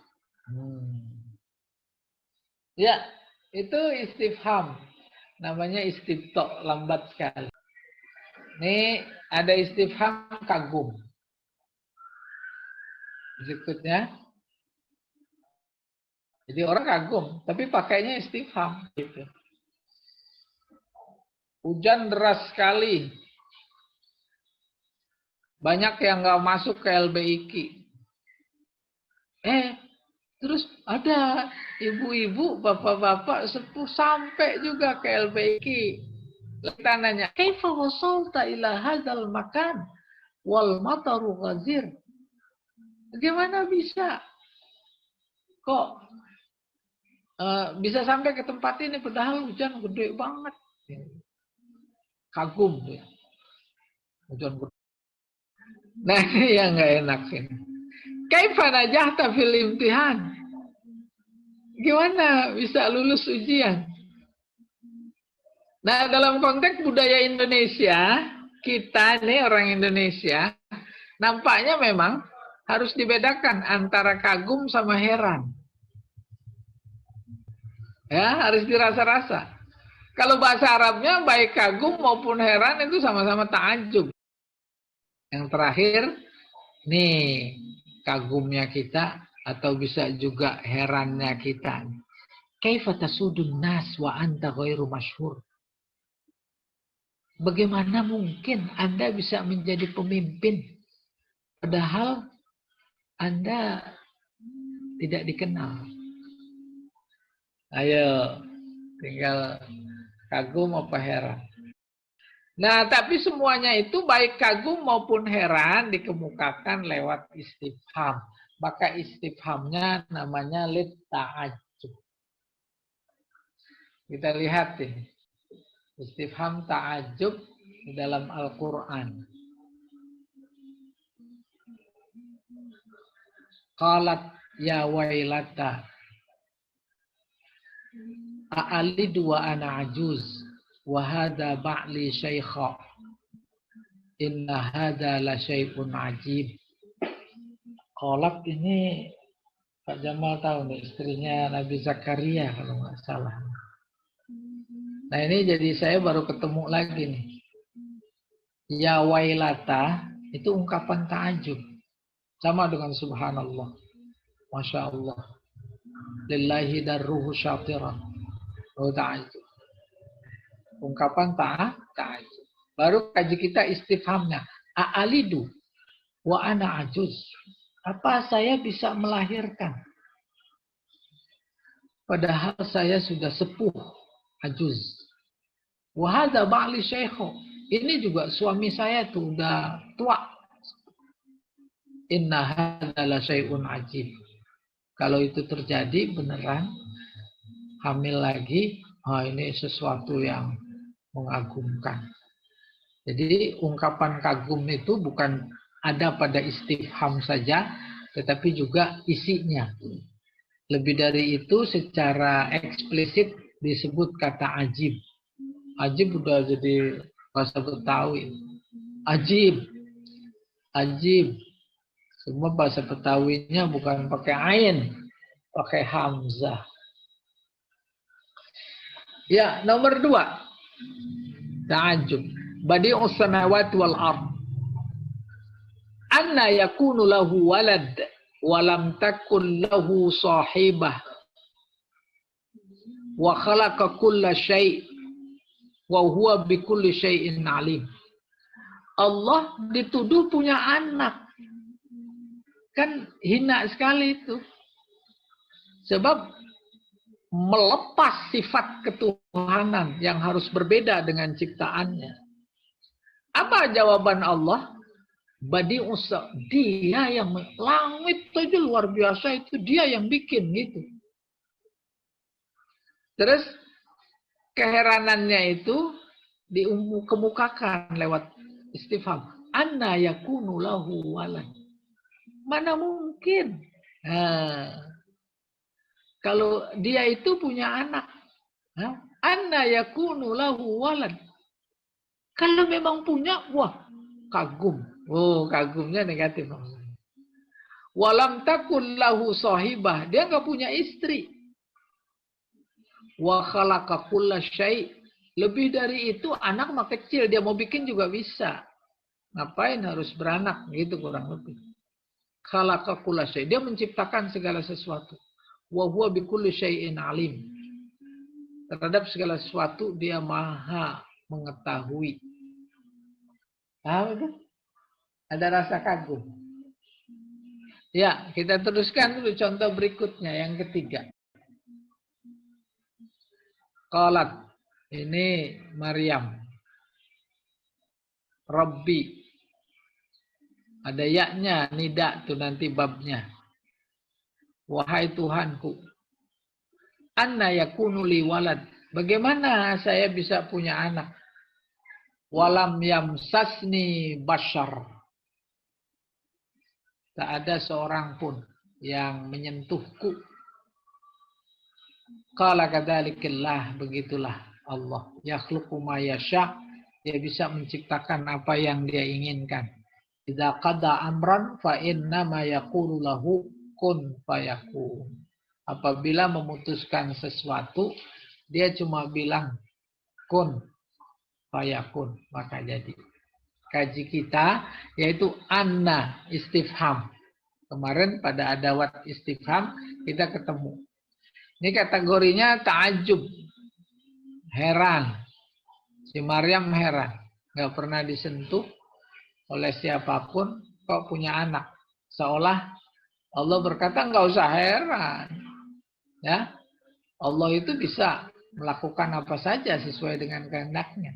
Ya, itu istifham. Namanya istiftok, lambat sekali. Ini ada istifham kagum. Berikutnya. Jadi orang kagum, tapi pakainya istifham. Gitu. Hujan deras sekali. Banyak yang nggak masuk ke LBIK. Terus ada ibu-ibu, bapak-bapak sepuh sampai juga ke LBIK. Kita nanya, kaifa wasalta ila hadzal makan wal mataru ghazir? Bagaimana bisa? Kok bisa sampai ke tempat ini padahal hujan gede banget? Kagum ya. Hujan gede. Nah, ini yang nggak enak sih. Kaifa najahta fil imtihan? Gimana bisa lulus ujian? Nah, dalam konteks budaya Indonesia, kita nih orang Indonesia, nampaknya memang harus dibedakan antara kagum sama heran. Ya, harus dirasa-rasa. Kalau bahasa Arabnya baik kagum maupun heran itu sama-sama ta'ajub. Yang terakhir, nih kagumnya kita atau bisa juga herannya kita. Kaifa tasudun nas wa anta ghairu masyhur? Bagaimana mungkin Anda bisa menjadi pemimpin padahal Anda tidak dikenal? Ayo, tinggal kagum apa heran. Nah, tapi semuanya itu baik kagum maupun heran dikemukakan lewat istifham. Maka istifhamnya namanya lit ta'ajub. Kita lihat ini. Istifham ta'ajub di dalam Al-Quran. Qalat ya wailata a'alidu wa ana ajuz wa hadha ba'li syaikha inna hadha la syai'un ajib. Qalat ini Pak Jamal tahu nih, istrinya Nabi Zakaria kalau nggak salah. Nah ini jadi saya baru ketemu lagi nih. Ya wailata itu ungkapan ta'ajub. Sama dengan subhanallah. Masya Allah. Lillahi darruhu syatiran. Oh ta'ajub. Ungkapan ta'ajub. Baru kaji kita istifhamnya. A'alidu wa ana ajuz. Apa saya bisa melahirkan? Padahal saya sudah sepuh, ajuz. Wa hadza ba'li syaikhu. Ini juga suami saya tuh udah tua. Inna hadza la syai'un ajib. Kalau itu terjadi beneran hamil lagi, ini sesuatu yang mengagumkan. Jadi ungkapan kagum itu bukan ada pada istifham saja, tetapi juga isinya. Lebih dari itu secara eksplisit disebut kata ajib. Ajib udah jadi bahasa Betawi. Ajib. Ajib. Semua bahasa Betawinya bukan pakai ain, pakai hamzah. Ya, nomor 2. Ta'ajub. Badi'us samawati wal ard. Anna yakunu lahu walad wa lam takun lahu sahibah wa khalaqa kulla syai' wa huwa bikulli syai'in alim. Allah dituduh punya anak. Kan hina sekali itu. Sebab melepas sifat ketuhanan yang harus berbeda dengan ciptaannya. Apa jawaban Allah? Badi'us, dia yang langit saja luar biasa itu dia yang bikin gitu. Terus keheranannya itu dikemukakan lewat istifham. Anna yakunu lahu walad. Mana mungkin? Kalau dia itu punya anak. Anna yakunu lahu walad. Kalau memang punya, wah kagum. Oh, kagumnya negatif. Walam takun lahu sahibah. Dia nggak punya istri. Wa khalaqa kulla syai'. Lebih dari itu, anak mah kecil. Dia mau bikin juga bisa. Ngapain harus beranak? Gitu kurang lebih. Khalaqa kulla syai'. Dia menciptakan segala sesuatu. Wa huwa bikulli syai'in alim. Terhadap segala sesuatu, dia maha mengetahui. Paham itu? Ada rasa kagum. Ya, kita teruskan dulu contoh berikutnya, yang ketiga. Qalat, ini Maryam. Rabbi. Ada yaknya, nida tuh nanti babnya. Wahai Tuhanku. Anna yakunu li walad. Bagaimana saya bisa punya anak? Walam yamsasni bashar. Tak ada seorang pun yang menyentuhku. Qala kadzalikillah, begitulah Allah. Yakhluqu ma yasha'. Dia bisa menciptakan apa yang dia inginkan. Idza qada amran fa inna ma yaqulu lahu kun fayakun. Apabila memutuskan sesuatu, dia cuma bilang kun fayakun, maka jadi. Kaji kita yaitu anna istifham. Kemarin pada adawat istifham kita ketemu. Ini kategorinya ta'ajub. Heran. Si Maryam heran. Gak pernah disentuh oleh siapapun kok punya anak. Seolah Allah berkata nggak usah heran. Ya, Allah itu bisa melakukan apa saja sesuai dengan kehendaknya.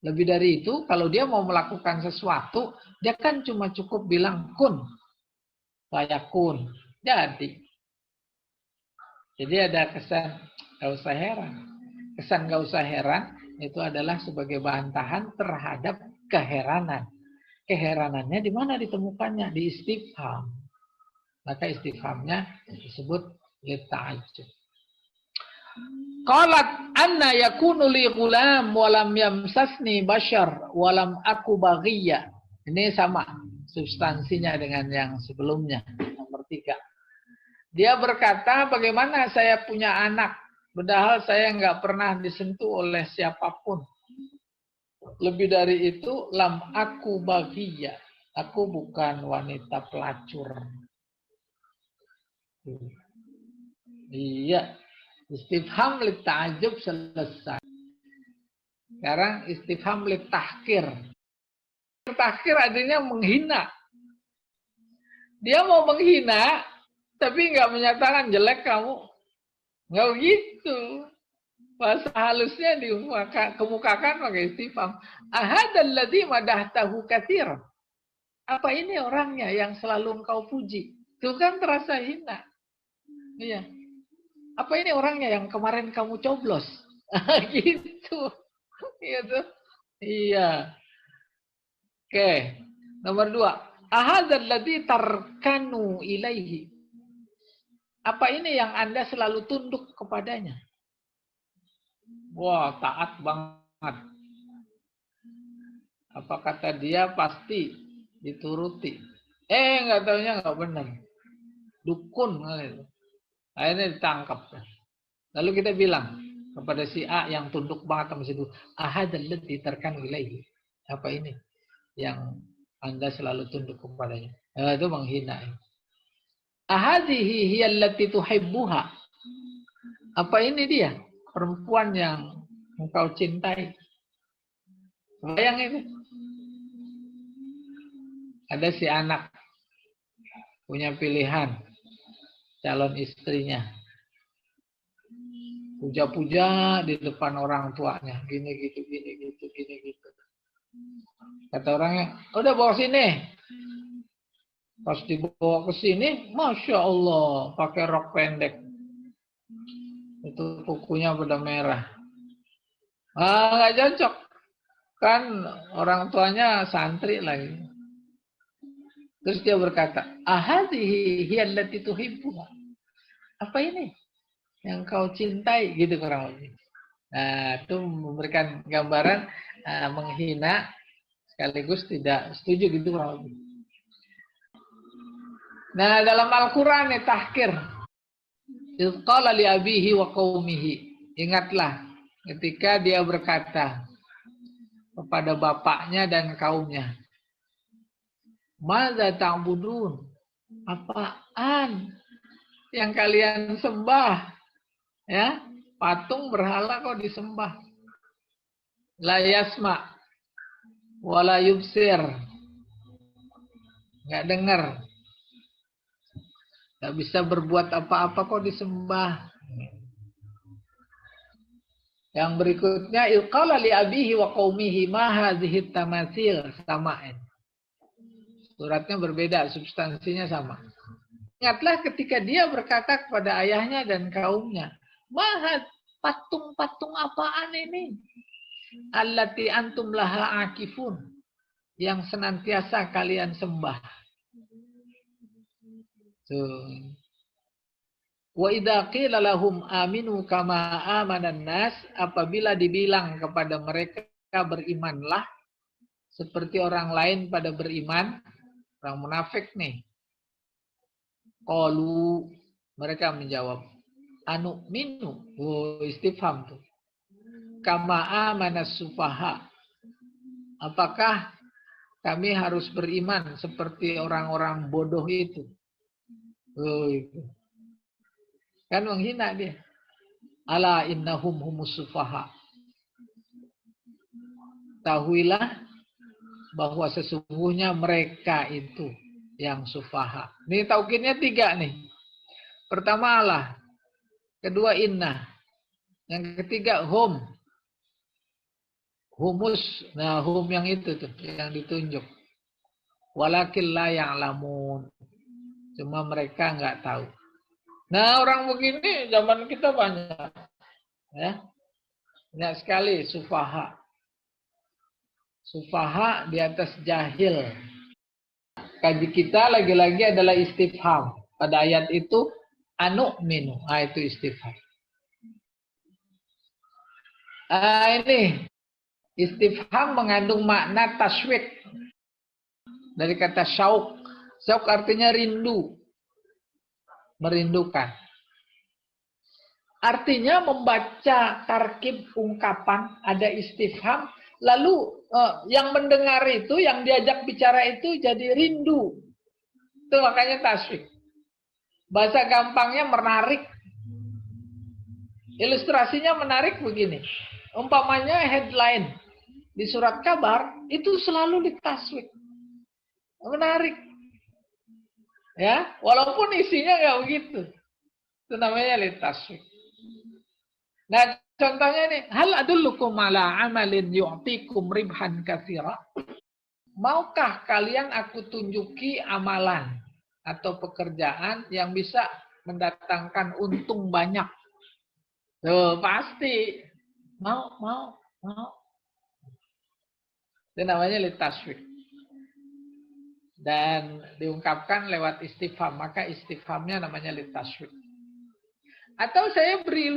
Lebih dari itu, kalau dia mau melakukan sesuatu, dia kan cuma cukup bilang kun, fayakun, jadi. Jadi ada kesan nggak usah heran. Kesan nggak usah heran itu adalah sebagai bantahan terhadap keheranan. Keheranannya di mana ditemukannya? Di istifham. Maka istifhamnya disebut lita'ajjub. Qalat anna yakunu li ghulam wa lam yamsasni bashar wa lam aku baghiyya. Ini sama substansinya dengan yang sebelumnya, nomor 3. Dia berkata, bagaimana saya punya anak, padahal saya nggak pernah disentuh oleh siapapun. Lebih dari itu, lam aku baghiyya. Aku bukan wanita pelacur. Iya. Istifham lita'ajjub selesai. Sekarang istifham litahkir. Tahkir artinya menghina. Dia mau menghina, tapi nggak menyatakan jelek kamu. Nggak begitu. Bahasa halusnya dikemukakan pakai istifham. Ahadal ladzi madahtahu katsir. Apa ini orangnya yang selalu engkau puji? Itu kan terasa hina. Iya. Apa ini orangnya yang kemarin kamu coblos? Gitu. Gitu. Iya. Oke. Nomor 2. Ahadzal ladzi tarkanu ilaihi. Apa ini yang Anda selalu tunduk kepadanya? Wah, taat banget. Apa kata dia pasti dituruti. Enggak taunya enggak benar. Dukun kali. Akhirnya ditangkap. Lalu kita bilang kepada si A yang tunduk banget sama si itu, ahadzal ladzi tarkanu ilaihi. Apa ini yang Anda selalu tunduk kepadanya? Itu menghina. Ahadhihi hiya allati tuhibbuha. Apa ini dia? Perempuan yang engkau cintai. Bayang itu. Ada si anak punya pilihan calon istrinya. Puja-puja di depan orang tuanya. Gini gitu. Kata orangnya, udah bawa sini. Pas dibawa ke sini, Masya Allah, pakai rok pendek. Itu kukunya pada merah. Nggak cocok. Kan orang tuanya santri lagi. Terus dia berkata, ahadhihi hiya allati tuhibbuha. Apa ini yang kau cintai? Gitu kurang lebih. Nah, itu memberikan gambaran menghina sekaligus tidak setuju gitu kurang lebih. Nah, dalam Al-Qur'an tahkir. Qala li abihi wa qaumihi. Ingatlah ketika dia berkata kepada bapaknya dan kaumnya. Madza ta'budun? Apaan yang kalian sembah? Ya, patung berhala kok disembah. La yasma wala yubsir. Enggak dengar. Enggak bisa berbuat apa-apa kok disembah. Yang berikutnya ilqala li abihi wa qaumihi ma hadhihi tamathil sama'in. Suratnya berbeda, substansinya sama. Ingatlah ketika dia berkata kepada ayahnya dan kaumnya, "Mahat patung-patung apaan ini? Allati antum laha akifun." Yang senantiasa kalian sembah. Tuh. Wa idza qila lahum aminu kama amanan nas, apabila dibilang kepada mereka berimanlah seperti orang lain pada beriman, orang munafik nih. Qalu, mereka menjawab, anu minu, istifham tuh. Kama amanas sufaha. Apakah kami harus beriman seperti orang-orang bodoh itu? Itu. Kan menghina dia. Ala innahum humus sufaha. Tahuilah bahwa sesungguhnya mereka itu yang sufaha. Ini taukidnya 3 nih. Pertama Allah. Kedua inna. Yang ketiga hum. Humus. Nah hum yang itu tuh. Yang ditunjuk. Walakin la ya'lamun. Cuma mereka nggak tahu. Nah orang begini zaman kita banyak. Ya. Banyak sekali sufaha. Sufaha di atas jahil. Kaji kita lagi-lagi adalah istifham. pada ayat itu anu'minu. Itu istifham. Ini istifham mengandung makna tasywik dari kata syauq. Syauq artinya rindu, merindukan. Artinya membaca tarkib ungkapan ada istifham, lalu yang mendengar itu, yang diajak bicara itu jadi rindu. Itu makanya tasywik. Bahasa gampangnya menarik. Ilustrasinya menarik begini. Umpamanya headline di surat kabar itu selalu ditaswik. Menarik. Ya, walaupun isinya nggak begitu. Itu namanya litaswik. Nah, contohnya ini, hal adullukum ala amalin yu'tikum ribhan katsira? Maukah kalian aku tunjuki amalan atau pekerjaan yang bisa mendatangkan untung banyak? Tuh, pasti. Mau. Itu namanya litaswik. Dan diungkapkan lewat istifham. Maka istifhamnya namanya litaswik. Atau saya beri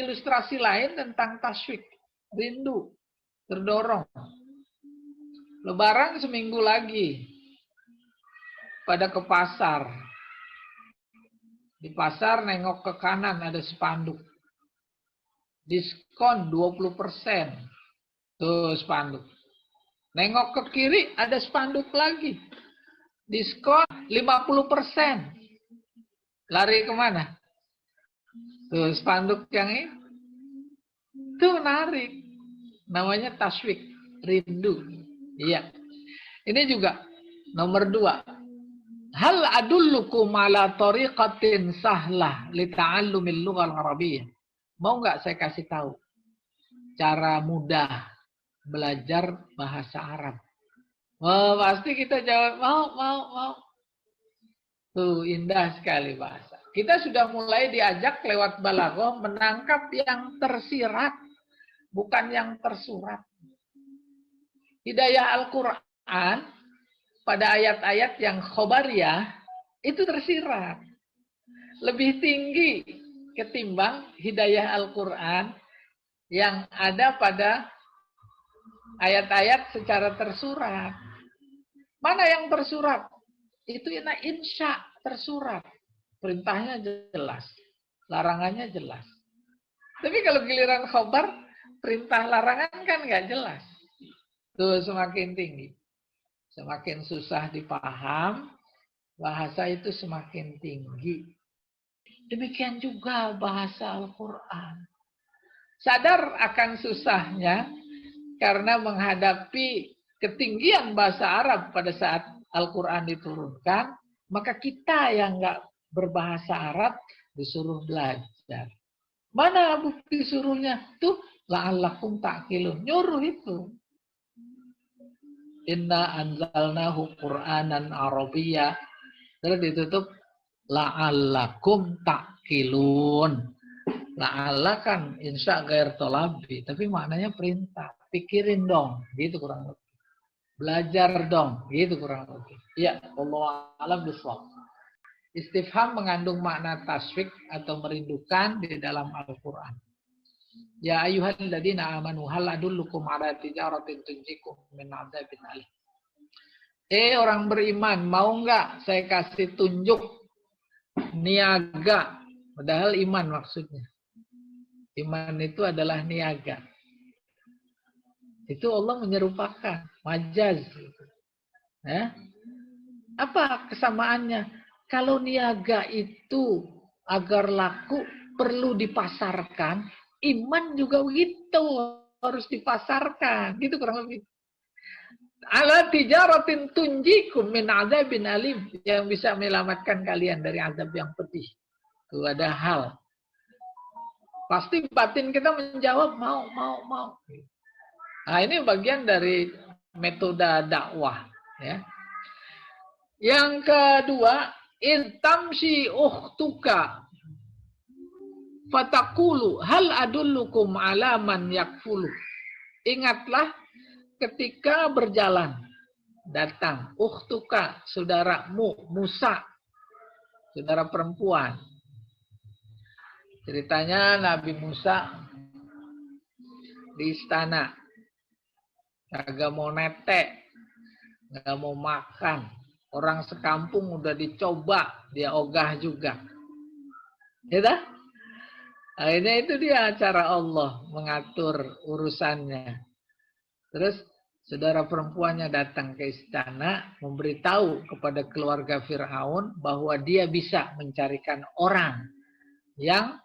ilustrasi lain tentang taswik. Rindu. Terdorong. Lebaran seminggu lagi. Pada ke pasar. Di pasar nengok ke kanan ada spanduk. Diskon 20%. Tuh spanduk. Nengok ke kiri ada spanduk lagi. Diskon 50%. Lari kemana? Tuh spanduk yang ini. Itu menarik. Namanya taswik. Rindu. Iya. Ini juga nomor 2. Hal adullukum ala tariqatin sahlah li ta'allumil lughal arabiyyah. Mau nggak saya kasih tahu cara mudah belajar bahasa Arab? Oh, pasti kita jawab mau. Tuh indah sekali bahasa. Kita sudah mulai diajak lewat balaghah menangkap yang tersirat, bukan yang tersurat. Hidayah Al-Quran pada ayat-ayat yang khobariyah itu tersirat. Lebih tinggi ketimbang hidayah Al-Quran yang ada pada ayat-ayat secara tersurat. Mana yang tersurat? Itu insya tersurat. Perintahnya jelas. Larangannya jelas. Tapi kalau giliran khobar, perintah larangan kan nggak jelas. Tuh semakin tinggi. Semakin susah dipaham, bahasa itu semakin tinggi. Demikian juga bahasa Al-Quran. Sadar akan susahnya karena menghadapi ketinggian bahasa Arab pada saat Al-Quran diturunkan, maka kita yang nggak berbahasa Arab disuruh belajar. Mana bukti suruhnya? Tuh, la'allakum ta'qilun. Nyuruh itu. Inna anzalnahu Qur'anan Arabiyya. Terus ditutup la'allakum ta'qilun. La'alla kan insya ghair tolabi, tapi maknanya perintah. Pikirin dong, gitu kurang lebih. Belajar dong, gitu kurang lebih. Ya, wallahu a'lam bishawab. Istifham mengandung makna taswik atau merindukan di dalam Al-Quran. Ya ayyuhalladzina amanu hal adullukum ala tijaratin tunjikum min adzabin alim. Orang beriman, mau nggak saya kasih tunjuk niaga? Padahal iman maksudnya. Iman itu adalah niaga. Itu Allah menyerupakan majaz. Ya? Apa kesamaannya? Kalau niaga itu agar laku perlu dipasarkan, iman juga begitu harus dipasarkan. Gitu kurang lebih. Ala tijaratin tunjikum min adzabin alim, yang bisa menyelamatkan kalian dari azab yang pedih. Itu ada hal. Pasti batin kita menjawab mau. Nah, ini bagian dari metode dakwah. Ya. Yang kedua, intamsi ukhtuka fatakulu hal adullukum ala man yakfulu. Ingatlah ketika berjalan, datang ukhtuka, saudaramu Musa. saudara perempuan. Ceritanya Nabi Musa di istana, kagak mau netek, nggak mau makan. Orang sekampung udah dicoba, dia ogah juga. Ya, akhirnya itu dia cara Allah mengatur urusannya. Terus saudara perempuannya datang ke istana, memberitahu kepada keluarga Fir'aun bahwa dia bisa mencarikan orang yang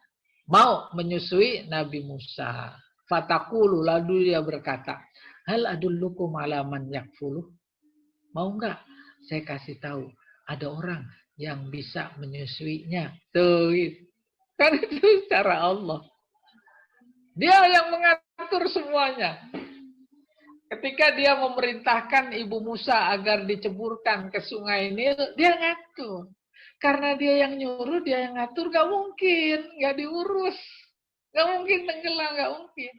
mau menyusui Nabi Musa. Fatakulu, lalu dia berkata, hal adullukum ala man yakfuluh? Mau enggak saya kasih tahu ada orang yang bisa menyusuinya? Tuh, kan itu cara Allah. Dia yang mengatur semuanya. Ketika dia memerintahkan Ibu Musa agar diceburkan ke sungai Nil, dia ngatur. Karena dia yang nyuruh, dia yang ngatur, gak mungkin, gak diurus. Gak mungkin tenggelam, gak mungkin.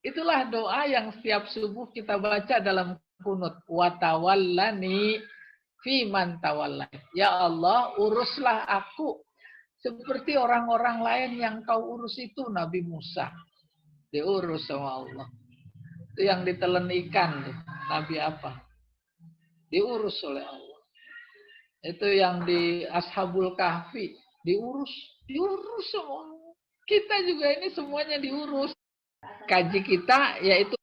Itulah doa yang setiap subuh kita baca dalam kunut. Watawallani fiman tawallai. Ya Allah, uruslah aku seperti orang-orang lain yang kau urus itu. Nabi Musa diurus sama Allah. Itu yang ditelan ikan. Nabi apa? Diurus oleh Allah. Itu yang di Ashabul Kahfi. Diurus sama Allah. Kita juga ini semuanya diurus. Kaji kita yaitu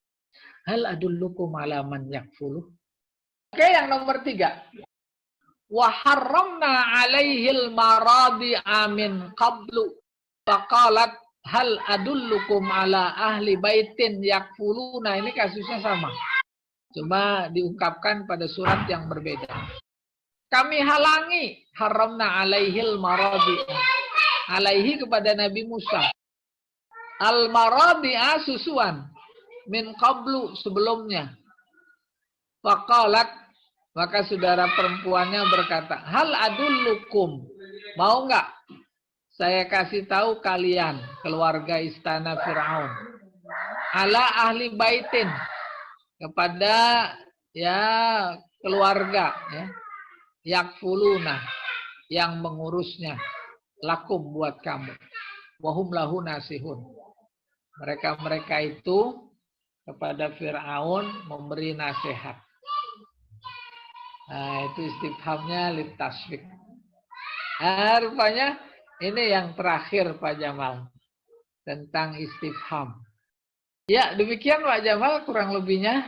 hal adullukum ala man yakfuluh. Oke, yang nomor 3. Wa harramna alaihil maradi amin qablu faqalat hal adullukum ala ahli baitin yakfuluna. Ini kasusnya sama, cuma diungkapkan pada surat yang berbeda. Kami halangi, haramna alaihil maradi, alaihi kepada Nabi Musa, al maradi'a susuan, min qablu sebelumnya. Faqalat, maka saudara perempuannya berkata, hal adullukum, mau enggak saya kasih tahu kalian, keluarga istana Fir'aun, ala ahli baitin, kepada ya keluarga ya, yakfuluna, yang mengurusnya, lakum buat kamu, wahum lahu nasihun. Mereka itu kepada Fir'aun memberi nasihat. Nah, itu istifhamnya litasfik. Nah, rupanya ini yang terakhir Pak Jamal tentang istifham. Ya, demikian Pak Jamal kurang lebihnya.